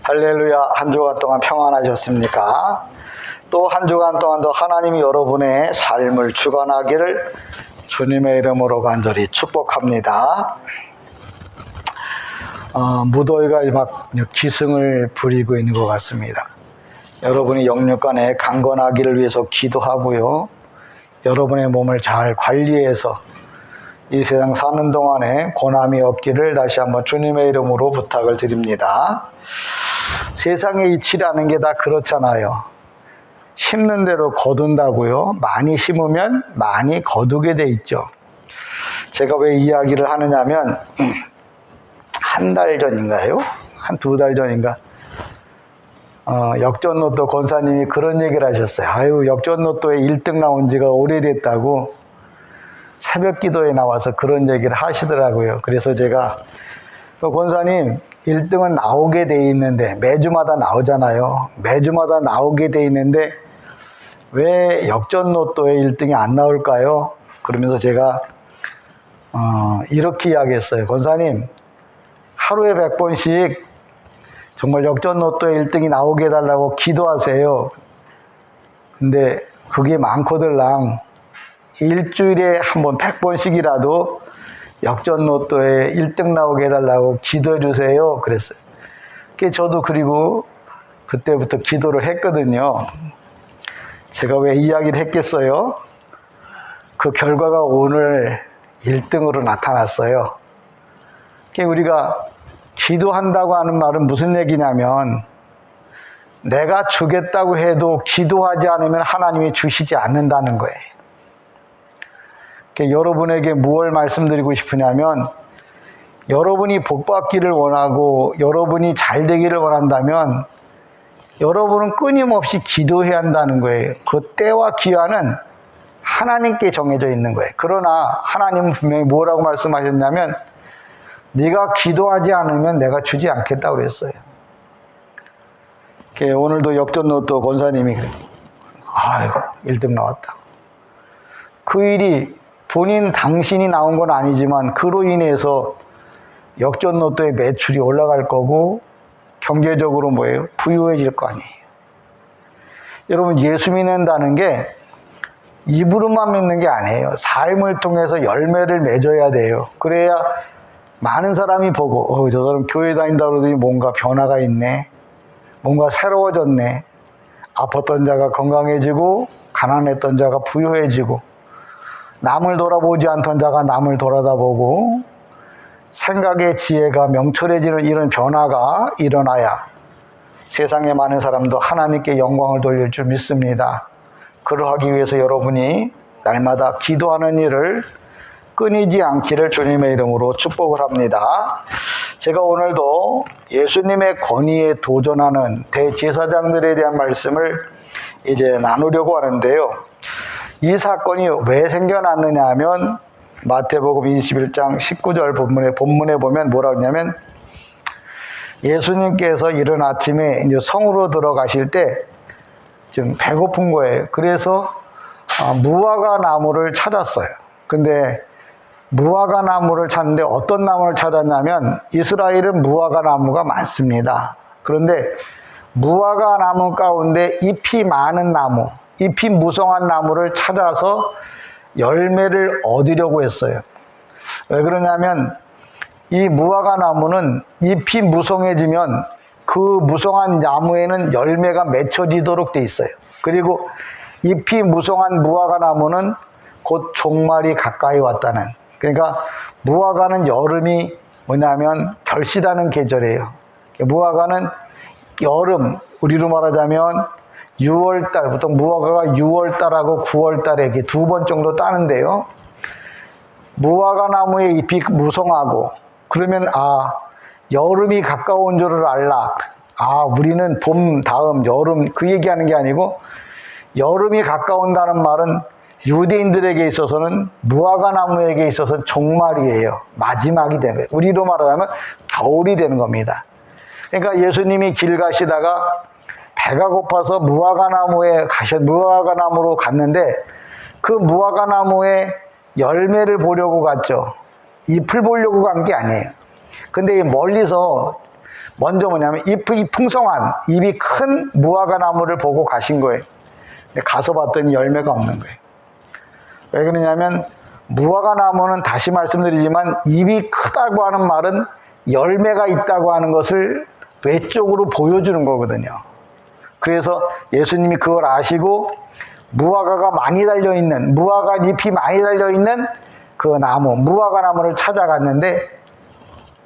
할렐루야. 한 주간 동안 평안하셨습니까? 또 한 주간 동안도 하나님이 여러분의 삶을 주관하기를 주님의 이름으로 간절히 축복합니다. 무더위가 막 기승을 부리고 있는 것 같습니다. 여러분이 영육간에 강건하기를 위해서 기도하고요. 여러분의 몸을 잘 관리해서 이 세상 사는 동안에 고난이 없기를 다시 한번 주님의 이름으로 부탁을 드립니다. 세상의 이치라는 게 다 그렇잖아요. 심는 대로 거둔다고요. 많이 심으면 많이 거두게 돼 있죠. 제가 왜 이야기를 하느냐면 한 달 전인가요? 한 두 달 전인가? 역전로또 권사님이 그런 얘기를 하셨어요. 아유, 역전로또에 1등 나온 지가 오래됐다고 새벽 기도에 나와서 그런 얘기를 하시더라고요. 그래서 제가 권사님 1등은 나오게 돼 있는데 매주마다 나오잖아요. 매주마다 나오게 돼 있는데 왜 역전로또에 1등이 안 나올까요? 그러면서 제가 이렇게 이야기했어요. 권사님 하루에 100번씩 정말 역전로또에 1등이 나오게 해달라고 기도하세요. 근데 그게 많거들랑 일주일에 한 번 100번씩이라도 역전로또에 1등 나오게 해달라고 기도해 주세요. 그랬어요. 저도 그리고 그때부터 기도를 했거든요. 제가 왜 이야기를 했겠어요? 그 결과가 오늘 1등으로 나타났어요. 우리가 기도한다고 하는 말은 무슨 얘기냐면 내가 주겠다고 해도 기도하지 않으면 하나님이 주시지 않는다는 거예요. 여러분에게 무엇을 말씀드리고 싶으냐면 여러분이 복받기를 원하고 여러분이 잘 되기를 원한다면 여러분은 끊임없이 기도해야 한다는 거예요. 그 때와 기한은 하나님께 정해져 있는 거예요. 그러나 하나님은 분명히 뭐라고 말씀하셨냐면 네가 기도하지 않으면 내가 주지 않겠다고 그랬어요. 오늘도 역전로또 권사님이 그래요. 아이고 1등 나왔다. 그 일이 당신이 나온 건 아니지만 그로 인해서 역전로또의 매출이 올라갈 거고 경제적으로 뭐예요? 부유해질 거 아니에요. 여러분 예수 믿는다는 게 입으로만 믿는 게 아니에요. 삶을 통해서 열매를 맺어야 돼요. 그래야 많은 사람이 보고 저 사람 교회 다닌다 그러더니 뭔가 변화가 있네. 뭔가 새로워졌네. 아팠던 자가 건강해지고 가난했던 자가 부유해지고 남을 돌아보지 않던 자가 남을 돌아다보고 생각의 지혜가 명철해지는 이런 변화가 일어나야 세상의 많은 사람도 하나님께 영광을 돌릴 줄 믿습니다. 그러하기 위해서 여러분이 날마다 기도하는 일을 끊이지 않기를 주님의 이름으로 축복을 합니다. 제가 오늘도 예수님의 권위에 도전하는 대제사장들에 대한 말씀을 이제 나누려고 하는데요. 이 사건이 왜 생겨났느냐 하면 마태복음 21장 19절 본문에 보면 뭐라고 하냐면 예수님께서 이른 아침에 이제 성으로 들어가실 때 지금 배고픈 거예요. 그래서 무화과 나무를 찾았어요. 근데 무화과 나무를 찾는데 어떤 나무를 찾았냐면 이스라엘은 무화과 나무가 많습니다. 그런데 무화과 나무 가운데 잎이 많은 나무, 잎이 무성한 나무를 찾아서 열매를 얻으려고 했어요. 왜 그러냐면 이 무화과 나무는 잎이 무성해지면 그 무성한 나무에는 열매가 맺혀지도록 돼 있어요. 그리고 잎이 무성한 무화과 나무는 곧 종말이 가까이 왔다는. 그러니까 무화과는 여름이 뭐냐면 결실하는 계절이에요. 무화과는 여름, 우리로 말하자면 6월달, 보통 무화과가 6월달하고 9월달에 이렇게 2번 정도 따는데요. 무화과 나무의 잎이 무성하고 그러면 여름이 가까운 줄을 알라. 우리는 봄 다음 여름 그 얘기하는 게 아니고 여름이 가까운다는 말은 유대인들에게 있어서는 무화과 나무에게 있어서는 종말이에요. 마지막이 되는 거예요. 우리로 말하자면 겨울이 되는 겁니다. 그러니까 예수님이 길 가시다가 배가 고파서 무화과 나무로 갔는데 그 무화과 나무에 열매를 보려고 갔죠. 잎을 보려고 간 게 아니에요. 근데 멀리서 먼저 뭐냐면 잎이 풍성한, 잎이 큰 무화과 나무를 보고 가신 거예요. 근데 가서 봤더니 열매가 없는 거예요. 왜 그러냐면 무화과 나무는 다시 말씀드리지만 잎이 크다고 하는 말은 열매가 있다고 하는 것을 외적으로 보여주는 거거든요. 그래서 예수님이 그걸 아시고 무화과가 많이 달려있는, 무화과 잎이 많이 달려있는 그 나무, 무화과 나무를 찾아갔는데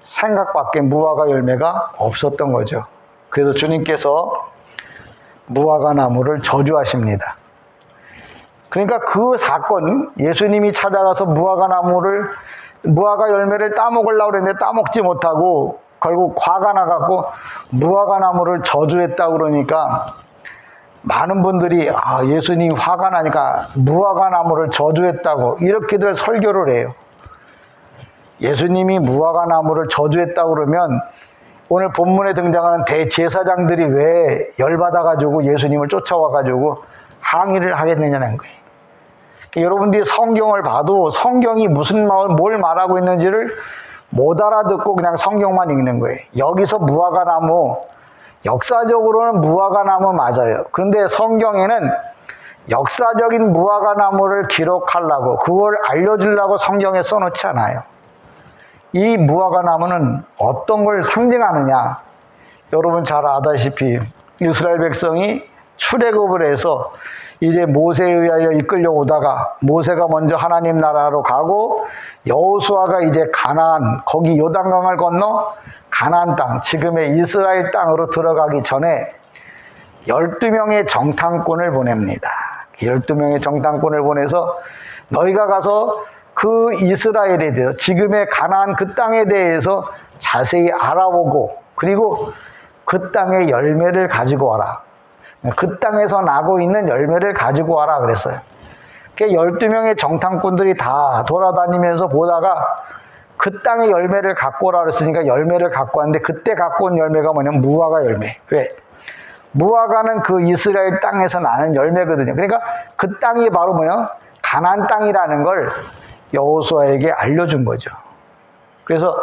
생각밖에 무화과 열매가 없었던 거죠. 그래서 주님께서 무화과 나무를 저주하십니다. 그러니까 그 사건, 예수님이 찾아가서 무화과 열매를 따먹으려고 그랬는데 따먹지 못하고 결국 화가 나갖고 무화과 나무를 저주했다고 그러니까 많은 분들이 예수님 화가 나니까 무화과 나무를 저주했다고 이렇게들 설교를 해요. 예수님이 무화과 나무를 저주했다고 그러면 오늘 본문에 등장하는 대제사장들이 왜 열받아가지고 예수님을 쫓아와가지고 항의를 하겠느냐는 거예요. 여러분들이 성경을 봐도 성경이 뭘 말하고 있는지를 못 알아듣고 그냥 성경만 읽는 거예요. 여기서 무화과 나무, 역사적으로는 무화과 나무 맞아요. 그런데 성경에는 역사적인 무화과 나무를 기록하려고, 그걸 알려주려고 성경에 써놓지 않아요. 이 무화과 나무는 어떤 걸 상징하느냐? 여러분 잘 아다시피 이스라엘 백성이 출애굽을 해서 이제 모세에 의하여 이끌려오다가 모세가 먼저 하나님 나라로 가고 여호수아가 이제 가나안, 거기 요단강을 건너 가나안 땅, 지금의 이스라엘 땅으로 들어가기 전에 12명의 정탐꾼을 보냅니다. 12명의 정탐꾼을 보내서 너희가 가서 그 이스라엘에 대해서, 지금의 가나안 그 땅에 대해서 자세히 알아보고 그리고 그 땅의 열매를 가지고 와라. 그 땅에서 나고 있는 열매를 가지고 와라 그랬어요. 12명의 정탐꾼들이 다 돌아다니면서 보다가 그 땅의 열매를 갖고 오라 그랬으니까 열매를 갖고 왔는데 그때 갖고 온 열매가 뭐냐면 무화과 열매. 왜? 무화과는 그 이스라엘 땅에서 나는 열매거든요. 그러니까 그 땅이 바로 뭐냐? 가나안 땅이라는 걸 여호수아에게 알려준 거죠. 그래서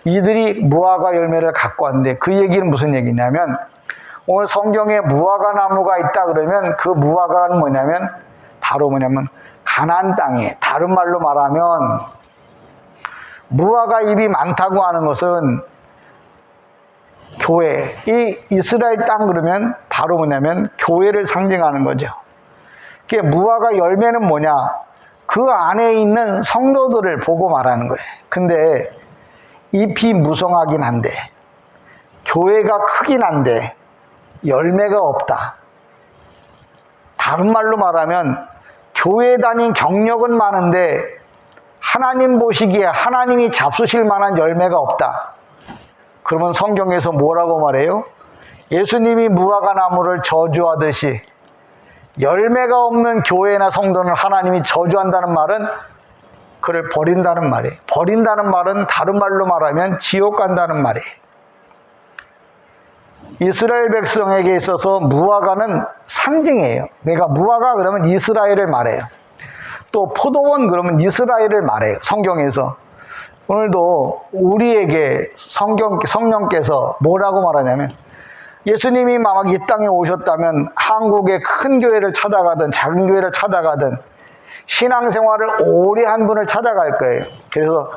이들이 무화과 열매를 갖고 왔는데 그 얘기는 무슨 얘기냐면 오늘 성경에 무화과 나무가 있다 그러면 그 무화과는 뭐냐면 바로 뭐냐면 가나안 땅에, 다른 말로 말하면 무화과 잎이 많다고 하는 것은 교회, 이 이스라엘 땅 그러면 바로 뭐냐면 교회를 상징하는 거죠. 그게 무화과 열매는 뭐냐? 그 안에 있는 성도들을 보고 말하는 거예요. 근데 잎이 무성하긴 한데 교회가 크긴 한데 열매가 없다. 다른 말로 말하면 교회 다닌 경력은 많은데 하나님 보시기에 하나님이 잡수실 만한 열매가 없다. 그러면 성경에서 뭐라고 말해요? 예수님이 무화과 나무를 저주하듯이 열매가 없는 교회나 성도는 하나님이 저주한다는 말은 그를 버린다는 말이에요. 버린다는 말은 다른 말로 말하면 지옥 간다는 말이에요. 이스라엘 백성에게 있어서 무화과는 상징이에요. 그러니까 무화과 그러면 이스라엘을 말해요. 또 포도원 그러면 이스라엘을 말해요. 성경에서. 오늘도 우리에게 성령께서 뭐라고 말하냐면 예수님이 막 이 땅에 오셨다면 한국의 큰 교회를 찾아가든 작은 교회를 찾아가든 신앙생활을 오래 한 분을 찾아갈 거예요. 그래서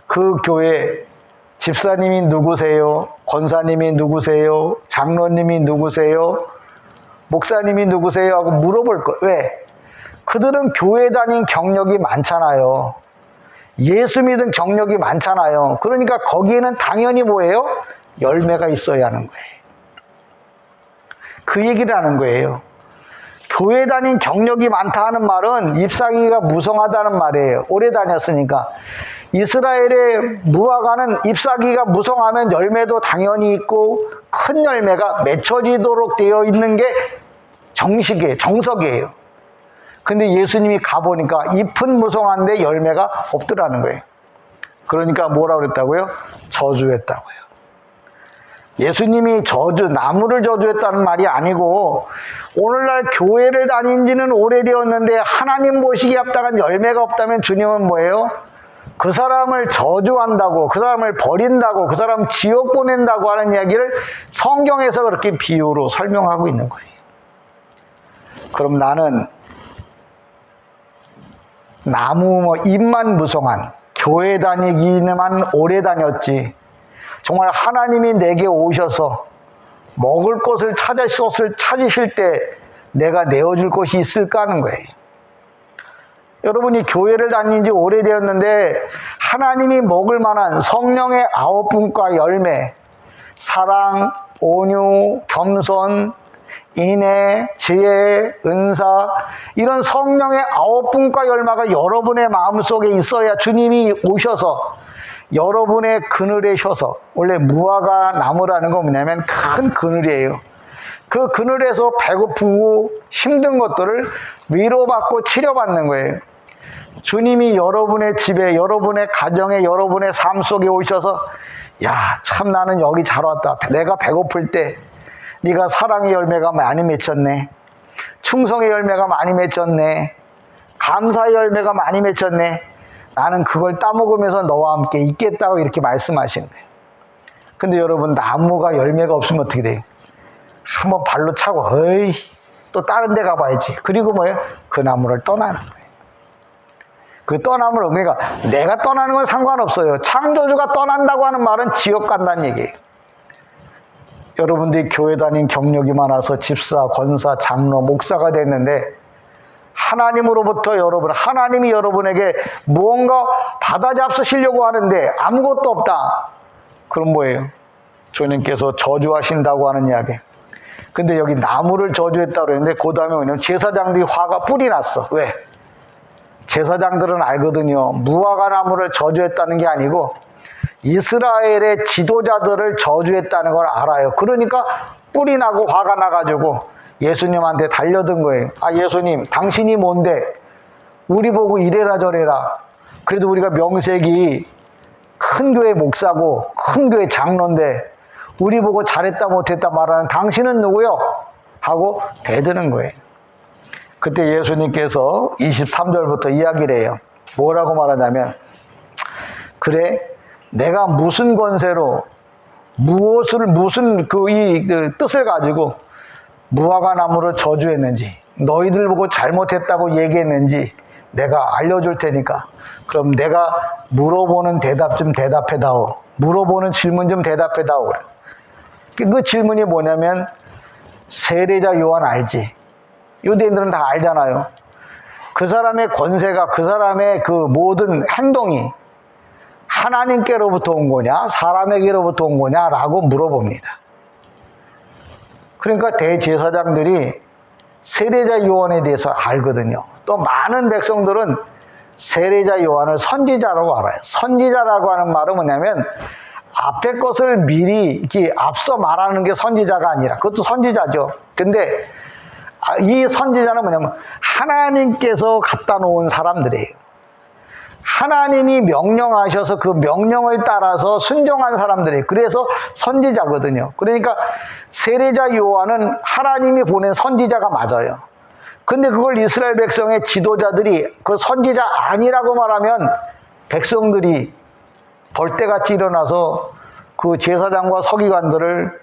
그 교회 집사님이 누구세요? 권사님이 누구세요? 장로님이 누구세요? 목사님이 누구세요? 하고 물어볼 거예요. 왜? 그들은 교회 다닌 경력이 많잖아요. 예수 믿은 경력이 많잖아요. 그러니까 거기에는 당연히 뭐예요? 열매가 있어야 하는 거예요. 그 얘기를 하는 거예요. 교회 다닌 경력이 많다 하는 말은 잎사귀가 무성하다는 말이에요. 오래 다녔으니까. 이스라엘의 무화과는 잎사귀가 무성하면 열매도 당연히 있고 큰 열매가 맺혀지도록 되어 있는 게 정식이에요. 정석이에요. 근데 예수님이 가보니까 잎은 무성한데 열매가 없더라는 거예요. 그러니까 뭐라고 그랬다고요? 저주했다고요. 예수님이 나무를 저주했다는 말이 아니고 오늘날 교회를 다닌 지는 오래되었는데 하나님 보시기에 합당한 열매가 없다면 주님은 뭐예요? 그 사람을 저주한다고, 그 사람을 버린다고, 그 사람 지옥 보낸다고 하는 이야기를 성경에서 그렇게 비유로 설명하고 있는 거예요. 그럼 나는 나무 잎만 무성한 교회 다니기만 오래 다녔지, 정말 하나님이 내게 오셔서 먹을 것을 찾으실 때 내가 내어줄 것이 있을까 하는 거예요. 여러분이 교회를 다닌 지 오래되었는데 하나님이 먹을 만한 성령의 9분과 열매, 사랑, 온유, 겸손, 인애, 지혜, 은사, 이런 성령의 9분과 열매가 여러분의 마음속에 있어야 주님이 오셔서 여러분의 그늘에 쉬어서, 원래 무화과 나무라는 건 뭐냐면 큰 그늘이에요. 그 그늘에서 배고프고 힘든 것들을 위로받고 치료받는 거예요. 주님이 여러분의 집에, 여러분의 가정에, 여러분의 삶 속에 오셔서, 야, 참 나는 여기 잘 왔다. 내가 배고플 때 네가 사랑의 열매가 많이 맺혔네, 충성의 열매가 많이 맺혔네, 감사의 열매가 많이 맺혔네, 나는 그걸 따먹으면서 너와 함께 있겠다고 이렇게 말씀하시는 거예요. 근데 여러분, 나무가 열매가 없으면 어떻게 돼요? 한번 발로 차고 어이 또 다른 데 가봐야지. 그리고 뭐예요? 그 나무를 떠나는 거예요. 그 떠남을, 그러니까 내가 떠나는 건 상관없어요. 창조주가 떠난다고 하는 말은 지옥 간다는 얘기예요. 여러분들이 교회 다닌 경력이 많아서 집사, 권사, 장로, 목사가 됐는데 하나님으로부터 하나님이 여러분에게 무언가 받아잡수시려고 하는데 아무것도 없다. 그럼 뭐예요? 주님께서 저주하신다고 하는 이야기. 근데 여기 나무를 저주했다고 그랬는데 그 다음에 뭐냐면 제사장들이 화가 뿔이 났어. 왜? 제사장들은 알거든요. 무화과 나무를 저주했다는 게 아니고 이스라엘의 지도자들을 저주했다는 걸 알아요. 그러니까 뿔이 나고 화가 나가지고 예수님한테 달려든 거예요. 아, 예수님, 당신이 뭔데 우리 보고 이래라 저래라. 그래도 우리가 명색이 큰 교회 목사고 큰 교회 장로인데 우리 보고 잘했다 못했다 말하는 당신은 누구요? 하고 대드는 거예요. 그때 예수님께서 23절부터 이야기를 해요. 뭐라고 말하냐면, 그래, 내가 무슨 권세로 무슨 그 뜻을 가지고 무화과 나무를 저주했는지, 너희들 보고 잘못했다고 얘기했는지 내가 알려줄 테니까 그럼 내가 물어보는 대답 좀 대답해다오. 물어보는 질문 좀 대답해다오. 그 질문이 뭐냐면, 세례자 요한 알지? 유대인들은 다 알잖아요. 그 사람의 권세가, 그 사람의 그 모든 행동이 하나님께로부터 온 거냐 사람에게로부터 온 거냐라고 물어봅니다. 그러니까 대제사장들이 세례자 요한에 대해서 알거든요. 또 많은 백성들은 세례자 요한을 선지자라고 알아요. 선지자라고 하는 말은 뭐냐면 앞에 것을 미리 이렇게 앞서 말하는 게 선지자가 아니라, 그것도 선지자죠. 근데 이 선지자는 뭐냐면 하나님께서 갖다 놓은 사람들이에요. 하나님이 명령하셔서 그 명령을 따라서 순종한 사람들이에요. 그래서 선지자거든요. 그러니까 세례자 요한은 하나님이 보낸 선지자가 맞아요. 근데 그걸 이스라엘 백성의 지도자들이 그 선지자 아니라고 말하면 백성들이 벌떼같이 일어나서 그 제사장과 서기관들을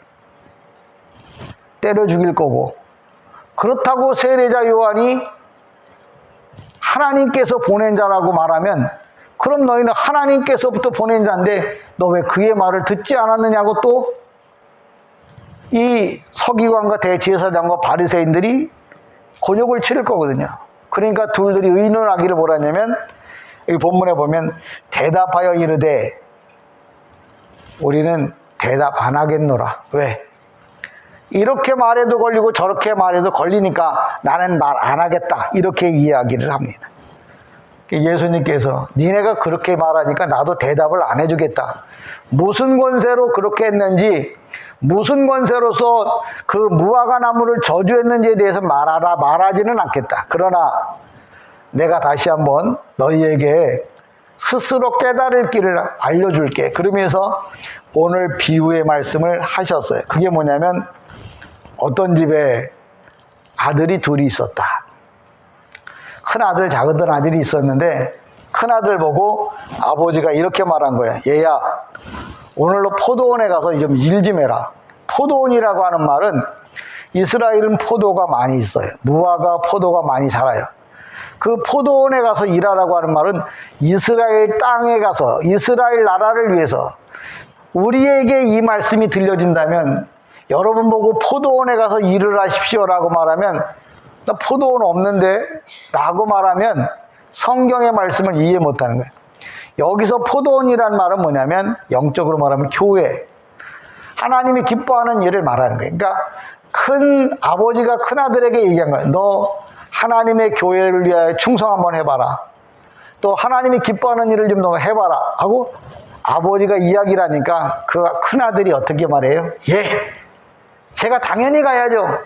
때려 죽일 거고, 그렇다고 세례자 요한이 하나님께서 보낸 자라고 말하면, 그럼 너희는 하나님께서부터 보낸 자인데 너 왜 그의 말을 듣지 않았느냐고 또 이 서기관과 대제사장과 바리새인들이 곤욕을 치를 거거든요. 그러니까 둘들이 의논하기를 뭐라 했냐면, 여기 본문에 보면 대답하여 이르되 우리는 대답 안 하겠노라. 왜? 이렇게 말해도 걸리고 저렇게 말해도 걸리니까 나는 말 안 하겠다. 이렇게 이야기를 합니다. 예수님께서 니네가 그렇게 말하니까 나도 대답을 안 해주겠다. 무슨 권세로 그렇게 했는지, 무슨 권세로서 그 무화과 나무를 저주했는지에 대해서 말하지는 않겠다. 그러나 내가 다시 한번 너희에게 스스로 깨달을 길을 알려줄게. 그러면서 오늘 비유의 말씀을 하셨어요. 그게 뭐냐면, 어떤 집에 아들이 둘이 있었다. 큰 아들, 작은 아들이 있었는데 큰아들 보고 아버지가 이렇게 말한 거야. 얘야, 오늘로 포도원에 가서 좀 일 좀 해라. 포도원이라고 하는 말은 이스라엘은 포도가 많이 있어요. 무화과 포도가 많이 자라요. 그 포도원에 가서 일하라고 하는 말은 이스라엘 땅에 가서 이스라엘 나라를 위해서, 우리에게 이 말씀이 들려진다면 여러분 보고 포도원에 가서 일을 하십시오라고 말하면 나 포도원 없는데 라고 말하면 성경의 말씀을 이해 못하는 거예요. 여기서 포도원이란 말은 뭐냐면 영적으로 말하면 교회, 하나님이 기뻐하는 일을 말하는 거예요. 그러니까 큰 아버지가 큰 아들에게 얘기한 거예요. 너 하나님의 교회를 위하여 충성 한번 해봐라. 또 하나님이 기뻐하는 일을 좀 너 해봐라 하고 아버지가 이야기를 하니까 그 큰 아들이 어떻게 말해요? 예, 제가 당연히 가야죠.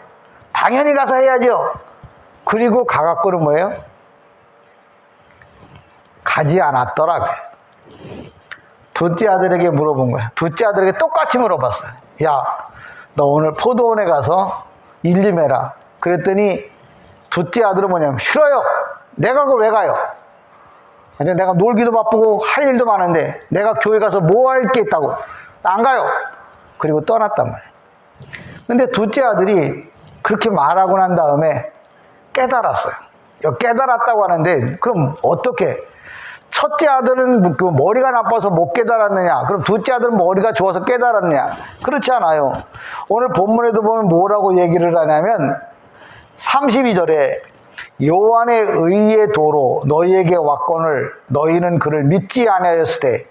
당연히 가서 해야죠. 그리고 가갖고는 뭐예요? 가지 않았더라. 둘째 아들에게 물어본 거야. 둘째 아들에게 똑같이 물어봤어요. 야, 너 오늘 포도원에 가서 일 좀 해라. 그랬더니 둘째 아들은 뭐냐면 싫어요. 내가 그걸 왜 가요? 내가 놀기도 바쁘고 할 일도 많은데 내가 교회 가서 뭐 할 게 있다고. 안 가요. 그리고 떠났단 말이에요. 근데 둘째 아들이 그렇게 말하고 난 다음에 깨달았어요. 깨달았다고 하는데 그럼 어떻게? 첫째 아들은 그 머리가 나빠서 못 깨달았느냐? 그럼 둘째 아들은 머리가 좋아서 깨달았느냐? 그렇지 않아요. 오늘 본문에도 보면 뭐라고 얘기를 하냐면 32절에 요한의 의의 도로 너희에게 왔거늘 너희는 그를 믿지 아니하였을 때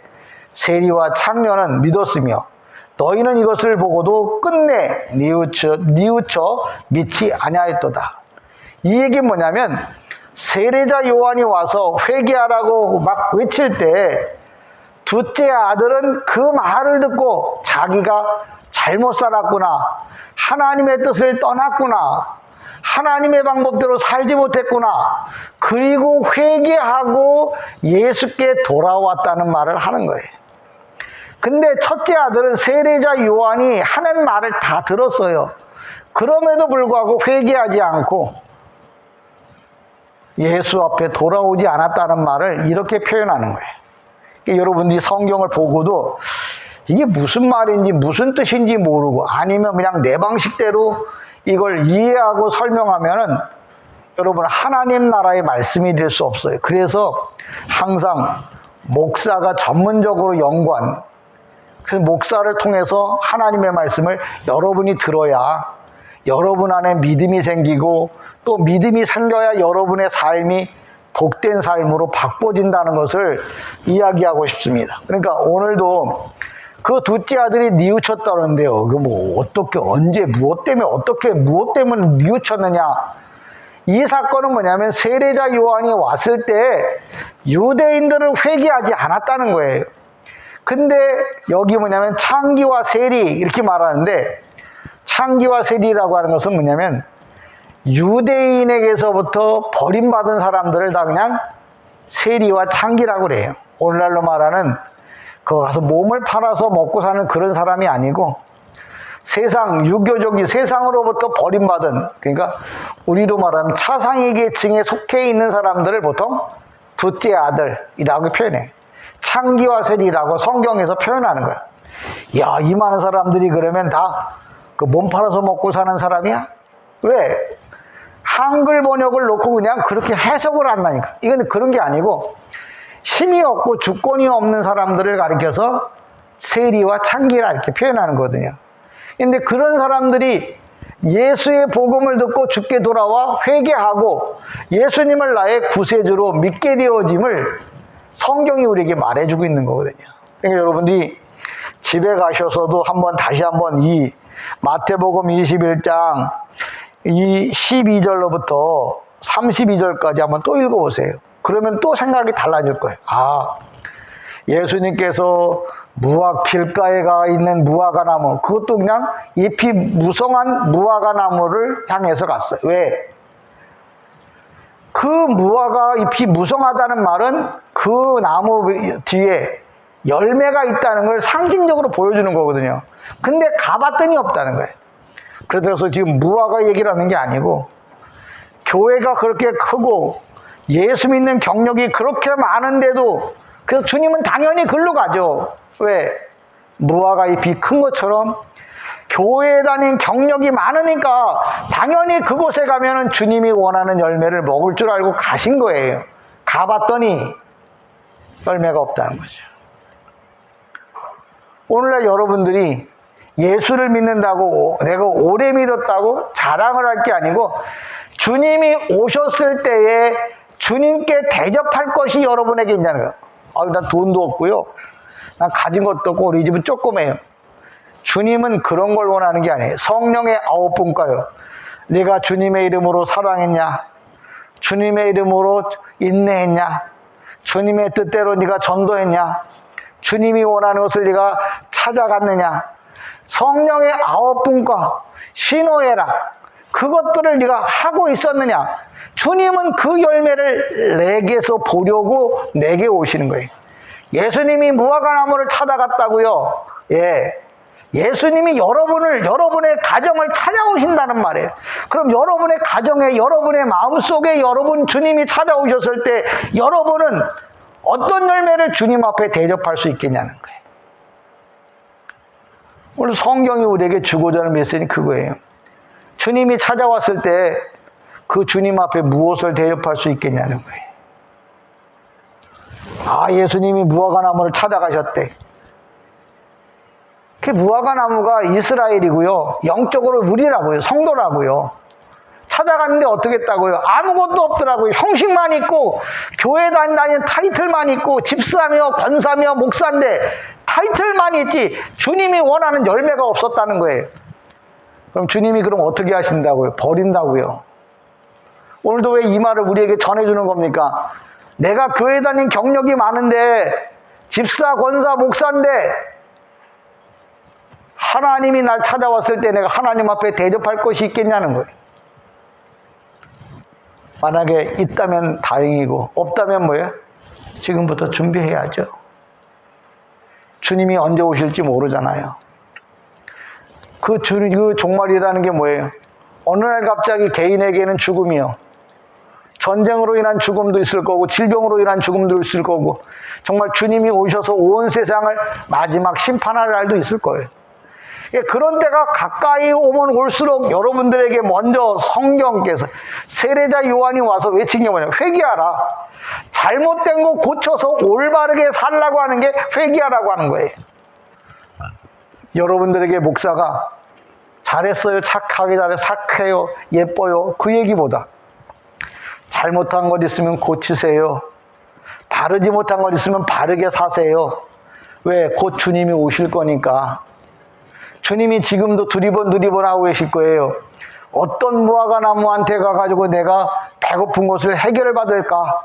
세리와 창녀는 믿었으며 너희는 이것을 보고도 끝내 뉘우쳐 믿지 아니하였도다. 이 얘기는 뭐냐면 세례자 요한이 와서 회개하라고 막 외칠 때 둘째 아들은 그 말을 듣고 자기가 잘못 살았구나, 하나님의 뜻을 떠났구나, 하나님의 방법대로 살지 못했구나, 그리고 회개하고 예수께 돌아왔다는 말을 하는 거예요. 근데 첫째 아들은 세례자 요한이 하는 말을 다 들었어요. 그럼에도 불구하고 회개하지 않고 예수 앞에 돌아오지 않았다는 말을 이렇게 표현하는 거예요. 그러니까 여러분들이 성경을 보고도 이게 무슨 말인지 무슨 뜻인지 모르고 아니면 그냥 내 방식대로 이걸 이해하고 설명하면은 여러분 하나님 나라의 말씀이 될 수 없어요. 그래서 항상 목사가 전문적으로 연구한, 그래서 목사를 통해서 하나님의 말씀을 여러분이 들어야 여러분 안에 믿음이 생기고 또 믿음이 생겨야 여러분의 삶이 복된 삶으로 바꿔진다는 것을 이야기하고 싶습니다. 그러니까 오늘도 그 둘째 아들이 뉘우쳤다는데요. 그 뭐 어떻게 언제 무엇 때문에 어떻게 무엇 때문에 뉘우쳤느냐? 이 사건은 뭐냐면 세례자 요한이 왔을 때 유대인들을 회개하지 않았다는 거예요. 근데 여기 뭐냐면 창기와 세리 이렇게 말하는데 창기와 세리라고 하는 것은 뭐냐면 유대인에게서부터 버림받은 사람들을 다 그냥 세리와 창기라고 그래요. 오늘날로 말하는 그 가서 몸을 팔아서 먹고 사는 그런 사람이 아니고 세상 유교적인 세상으로부터 버림받은, 그러니까 우리로 말하면 차상위 계층에 속해 있는 사람들을 보통 둘째 아들이라고 표현해. 창기와 세리라고 성경에서 표현하는 거야. 야, 이 많은 사람들이 그러면 다 그 몸 팔아서 먹고 사는 사람이야? 왜? 한글 번역을 놓고 그냥 그렇게 해석을 한다니까. 이건 그런 게 아니고 힘이 없고 주권이 없는 사람들을 가리켜서 세리와 창기라 이렇게 표현하는 거거든요. 근데 그런 사람들이 예수의 복음을 듣고 주께 돌아와 회개하고 예수님을 나의 구세주로 믿게 되어짐을 성경이 우리에게 말해주고 있는 거거든요. 그러니까 여러분들이 집에 가셔서도 다시 한번 이 마태복음 21장 이 12절로부터 32절까지 한번 또 읽어보세요. 그러면 또 생각이 달라질 거예요. 아, 예수님께서 무화 길가에 가 있는 무화과 나무, 그것도 그냥 잎이 무성한 무화과 나무를 향해서 갔어요. 왜? 그 무화과 잎이 무성하다는 말은 그 나무 뒤에 열매가 있다는 걸 상징적으로 보여주는 거거든요. 근데 가봤더니 없다는 거예요. 그래서 지금 무화과 얘기를 하는 게 아니고 교회가 그렇게 크고 예수 믿는 경력이 그렇게 많은데도 그래서 주님은 당연히 글로 가죠. 왜? 무화과 잎이 큰 것처럼 교회에 다닌 경력이 많으니까 당연히 그곳에 가면은 주님이 원하는 열매를 먹을 줄 알고 가신 거예요. 가봤더니 열매가 없다는 거죠. 오늘날 여러분들이 예수를 믿는다고 내가 오래 믿었다고 자랑을 할 게 아니고 주님이 오셨을 때에 주님께 대접할 것이 여러분에게 있냐는 거예요. 난 돈도 없고요. 난 가진 것도 없고 우리 집은 조그매요. 주님은 그런 걸 원하는 게 아니에요. 성령의 9분과요. 네가 주님의 이름으로 사랑했냐? 주님의 이름으로 인내했냐? 주님의 뜻대로 네가 전도했냐? 주님이 원하는 것을 네가 찾아갔느냐? 성령의 9분과 신호애락 그것들을 네가 하고 있었느냐? 주님은 그 열매를 내게서 보려고 내게 오시는 거예요. 예수님이 무화과나무를 찾아갔다고요. 예수님이 여러분의 가정을 찾아오신다는 말이에요. 그럼 여러분의 가정에, 여러분의 마음속에 여러분 주님이 찾아오셨을 때 여러분은 어떤 열매를 주님 앞에 대접할 수 있겠냐는 거예요. 오늘 성경이 우리에게 주고자 하는 메시지는 그거예요. 주님이 찾아왔을 때 그 주님 앞에 무엇을 대접할 수 있겠냐는 거예요. 예수님이 무화과나무를 찾아가셨대. 그 무화과나무가 이스라엘이고요. 영적으로 우리라고요. 성도라고요. 찾아갔는데 어떻게 했다고요? 아무것도 없더라고요. 형식만 있고 교회 다니는 타이틀만 있고 집사며 권사며 목사인데 타이틀만 있지 주님이 원하는 열매가 없었다는 거예요. 그럼 주님이 그럼 어떻게 하신다고요? 버린다고요. 오늘도 왜 이 말을 우리에게 전해주는 겁니까? 내가 교회 다닌 경력이 많은데 집사, 권사, 목사인데 하나님이 날 찾아왔을 때 내가 하나님 앞에 대접할 것이 있겠냐는 거예요. 만약에 있다면 다행이고 없다면 뭐예요? 지금부터 준비해야죠. 주님이 언제 오실지 모르잖아요. 그 종말이라는 게 뭐예요? 어느 날 갑자기 개인에게는 죽음이요. 전쟁으로 인한 죽음도 있을 거고 질병으로 인한 죽음도 있을 거고 정말 주님이 오셔서 온 세상을 마지막 심판할 날도 있을 거예요. 그런 때가 가까이 오면 올수록 여러분들에게 먼저 성경께서 세례자 요한이 와서 외친 게 뭐냐면 회개하라. 잘못된 거 고쳐서 올바르게 살라고 하는 게 회개하라고 하는 거예요. 여러분들에게 목사가 잘했어요, 착하게 잘해, 착해요, 예뻐요 그 얘기보다 잘못한 것 있으면 고치세요. 바르지 못한 것 있으면 바르게 사세요. 왜? 곧 주님이 오실 거니까. 주님이 지금도 두리번 하고 계실 거예요. 어떤 무화과나무한테 가가지고 내가 배고픈 것을 해결을 받을까?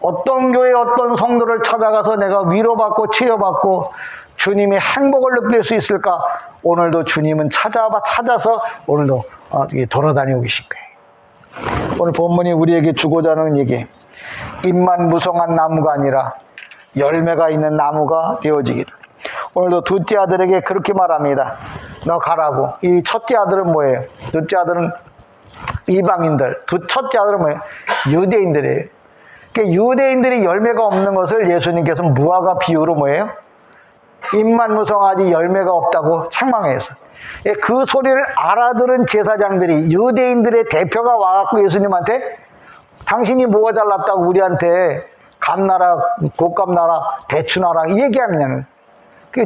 어떤 교회 어떤 성도를 찾아가서 내가 위로받고 치료받고 주님의 행복을 느낄 수 있을까? 오늘도 주님은 찾아서 오늘도 돌아다니고 계실 거예요. 오늘 본문이 우리에게 주고자 하는 얘기, 잎만 무성한 나무가 아니라 열매가 있는 나무가 되어지기를. 오늘도 둘째 아들에게 그렇게 말합니다. 너 가라고. 이 첫째 아들은 뭐예요? 둘째 아들은 이방인들, 첫째 아들은 뭐예요? 유대인들이에요. 그러니까 유대인들이 열매가 없는 것을 예수님께서 무화과 비유로 뭐예요? 잎만 무성하지 열매가 없다고 책망해서. 그 소리를 알아들은 제사장들이 유대인들의 대표가 와갖고 예수님한테 당신이 뭐가 잘났다고 우리한테 감나라, 곶감나라, 대추나라 이 얘기하느냐는.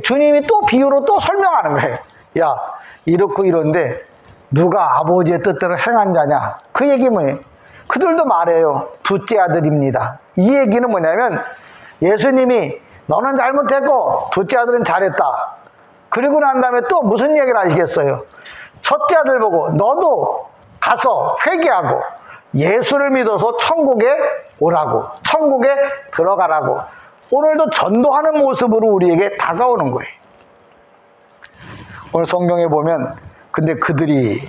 주님이 또 비유로 또 설명하는 거예요. 야, 이렇고 이런데 누가 아버지의 뜻대로 행한 자냐? 그 얘기 뭐예요? 그들도 말해요. 둘째 아들입니다. 이 얘기는 뭐냐면 예수님이 너는 잘못했고 둘째 아들은 잘했다. 그리고 난 다음에 또 무슨 얘기를 하시겠어요? 첫째 아들 보고 너도 가서 회개하고 예수를 믿어서 천국에 오라고, 천국에 들어가라고 오늘도 전도하는 모습으로 우리에게 다가오는 거예요. 오늘 성경에 보면 근데 그들이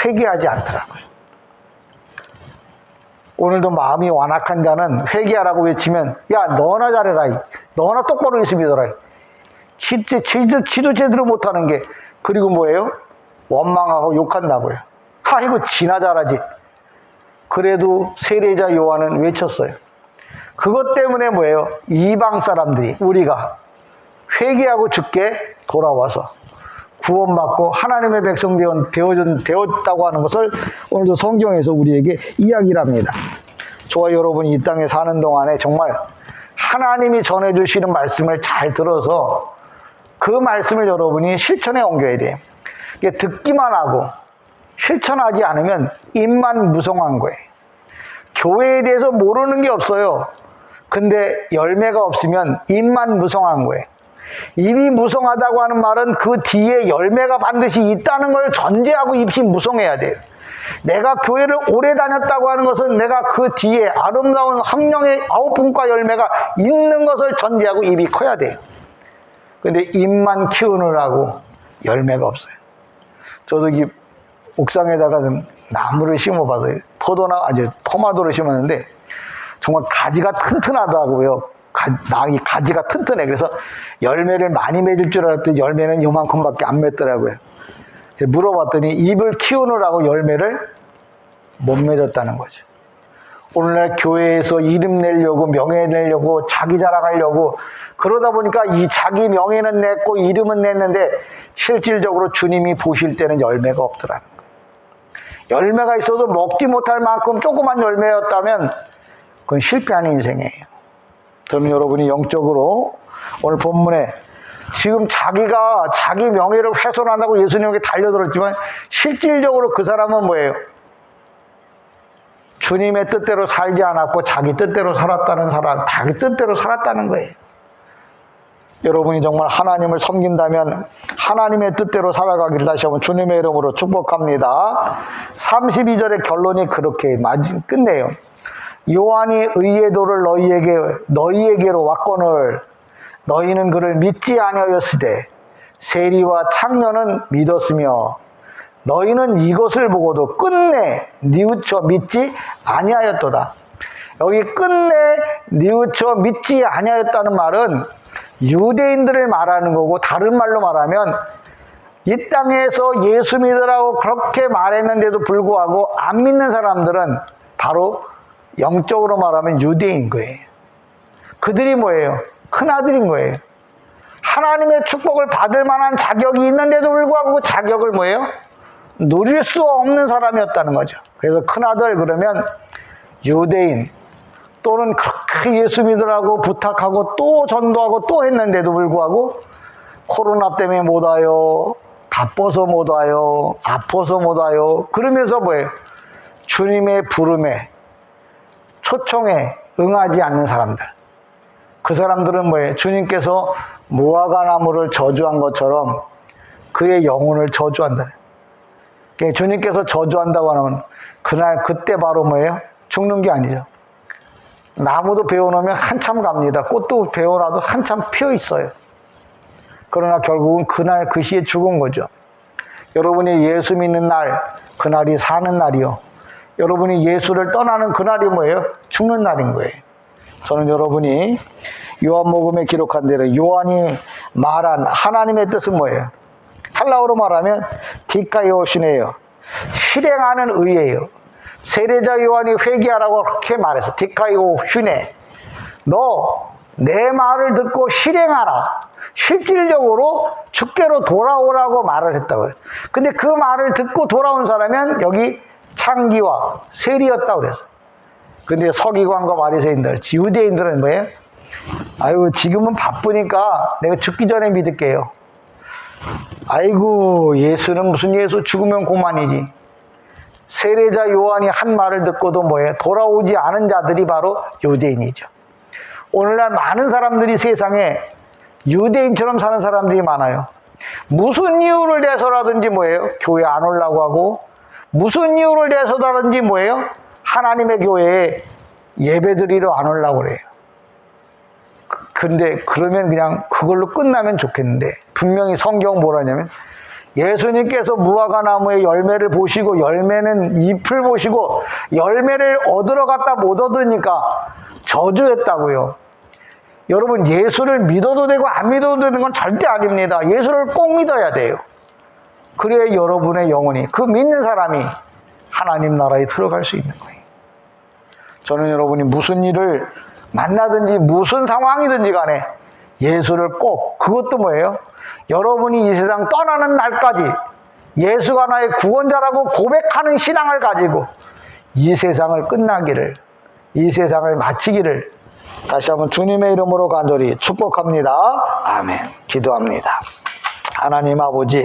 회개하지 않더라고요. 오늘도 마음이 완악한 자는 회개하라고 외치면 야 너나 잘해라, 너나 똑바로 예수 믿어라. 지도 제대로 못하는 게 그리고 뭐예요? 원망하고 욕한다고요. 아이고 지나 잘하지. 그래도 세례자 요한은 외쳤어요. 그것 때문에 뭐예요? 이방 사람들이, 우리가 회개하고 죽게 돌아와서 구원받고 하나님의 백성 되었다고 하는 것을 오늘도 성경에서 우리에게 이야기를 합니다. 저와 여러분이 이 땅에 사는 동안에 정말 하나님이 전해주시는 말씀을 잘 들어서 그 말씀을 여러분이 실천에 옮겨야 돼요. 이게 듣기만 하고 실천하지 않으면 입만 무성한 거예요. 교회에 대해서 모르는 게 없어요. 근데 열매가 없으면 입만 무성한 거예요. 입이 무성하다고 하는 말은 그 뒤에 열매가 반드시 있다는 걸 전제하고 입이 무성해야 돼요. 내가 교회를 오래 다녔다고 하는 것은 내가 그 뒤에 아름다운 성령의 9분과 열매가 있는 것을 전제하고 입이 커야 돼요. 근데 입만 키우느라고 열매가 없어요. 저도 이 옥상에다가 나무를 심어봐서 토마토를 심었는데 정말 가지가 튼튼하다고요. 이 가지가 튼튼해. 그래서 열매를 많이 맺을 줄 알았더니 열매는 요만큼밖에 안 맺더라고요. 물어봤더니 잎을 키우느라고 열매를 못 맺었다는 거죠. 오늘날 교회에서 이름 내려고, 명예 내려고, 자기 자랑하려고 그러다 보니까 이 자기 명예는 냈고 이름은 냈는데 실질적으로 주님이 보실 때는 열매가 없더라는 거예요. 열매가 있어도 먹지 못할 만큼 조그만 열매였다면 그건 실패하는 인생이에요. 저는 여러분이 영적으로 오늘 본문에 지금 자기가 자기 명예를 훼손한다고 예수님에게 달려들었지만 실질적으로 그 사람은 뭐예요? 주님의 뜻대로 살지 않았고 자기 뜻대로 살았다는 사람, 자기 뜻대로 살았다는 거예요. 여러분이 정말 하나님을 섬긴다면 하나님의 뜻대로 살아가기를 다시 한번 주님의 이름으로 축복합니다. 32절의 결론이 그렇게 끝내요. 요한이 의의 도를 너희에게로 왔거늘 너희는 그를 믿지 아니하였으되 세리와 창녀는 믿었으며 너희는 이것을 보고도 끝내 뉘우쳐 믿지 아니하였도다. 여기 끝내 뉘우쳐 믿지 아니하였다는 말은 유대인들을 말하는 거고, 다른 말로 말하면 이 땅에서 예수 믿으라고 그렇게 말했는데도 불구하고 안 믿는 사람들은 바로 영적으로 말하면 유대인 거예요. 그들이 뭐예요? 큰아들인 거예요. 하나님의 축복을 받을 만한 자격이 있는데도 불구하고 그 자격을 뭐예요? 누릴 수 없는 사람이었다는 거죠. 그래서 큰아들 그러면 유대인 또는 그렇게 예수 믿으라고 부탁하고 또 전도하고 또 했는데도 불구하고 코로나 때문에 못 와요. 바빠서 못 와요. 아파서 못 와요. 그러면서 뭐예요? 주님의 부름에 초청에 응하지 않는 사람들. 그 사람들은 뭐예요? 주님께서 무화과 나무를 저주한 것처럼 그의 영혼을 저주한다. 그러니까 주님께서 저주한다고 하면 그날 그때 바로 뭐예요? 죽는 게 아니죠. 나무도 베어놓으면 한참 갑니다. 꽃도 베어놔도 한참 피어 있어요. 그러나 결국은 그날 그 시에 죽은 거죠. 여러분이 예수 믿는 날, 그날이 사는 날이요. 여러분이 예수를 떠나는 그날이 뭐예요? 죽는 날인 거예요. 저는 여러분이 요한복음에 기록한 대로 요한이 말한 하나님의 뜻은 뭐예요? 헬라어로 말하면 디카이오시네요. 실행하는 의예요. 세례자 요한이 회개하라고 그렇게 말해서 디카이오슈네. 너 내 말을 듣고 실행하라. 실질적으로 주께로 돌아오라고 말을 했다고요. 근데 그 말을 듣고 돌아온 사람은 여기 창기와 세리였다고 그랬어요. 근데 서기관과 바리새인들, 유대인들은 뭐예요? 아이고 지금은 바쁘니까 내가 죽기 전에 믿을게요. 아이고 예수는 무슨 예수, 죽으면 고만이지. 세례자 요한이 한 말을 듣고도 뭐예요? 돌아오지 않은 자들이 바로 유대인이죠. 오늘날 많은 사람들이 세상에 유대인처럼 사는 사람들이 많아요. 무슨 이유를 대서라든지 뭐예요? 교회 안 오려고 하고, 무슨 이유를 대서라든지 뭐예요? 하나님의 교회에 예배드리러 안 오려고 그래요. 근데 그러면 그냥 그걸로 끝나면 좋겠는데, 분명히 성경은 뭐라냐면 예수님께서 무화과 나무의 열매를 보시고, 열매는 잎을 보시고 열매를 얻으러 갔다 못 얻으니까 저주했다고요. 여러분, 예수를 믿어도 되고 안 믿어도 되는 건 절대 아닙니다. 예수를 꼭 믿어야 돼요. 그래야 여러분의 영혼이, 그 믿는 사람이 하나님 나라에 들어갈 수 있는 거예요. 저는 여러분이 무슨 일을 만나든지 무슨 상황이든지 간에 예수를 꼭, 그것도 뭐예요? 여러분이 이 세상 떠나는 날까지 예수가 나의 구원자라고 고백하는 신앙을 가지고 이 세상을 끝나기를, 이 세상을 마치기를 다시 한번 주님의 이름으로 간절히 축복합니다. 아멘. 기도합니다. 하나님 아버지,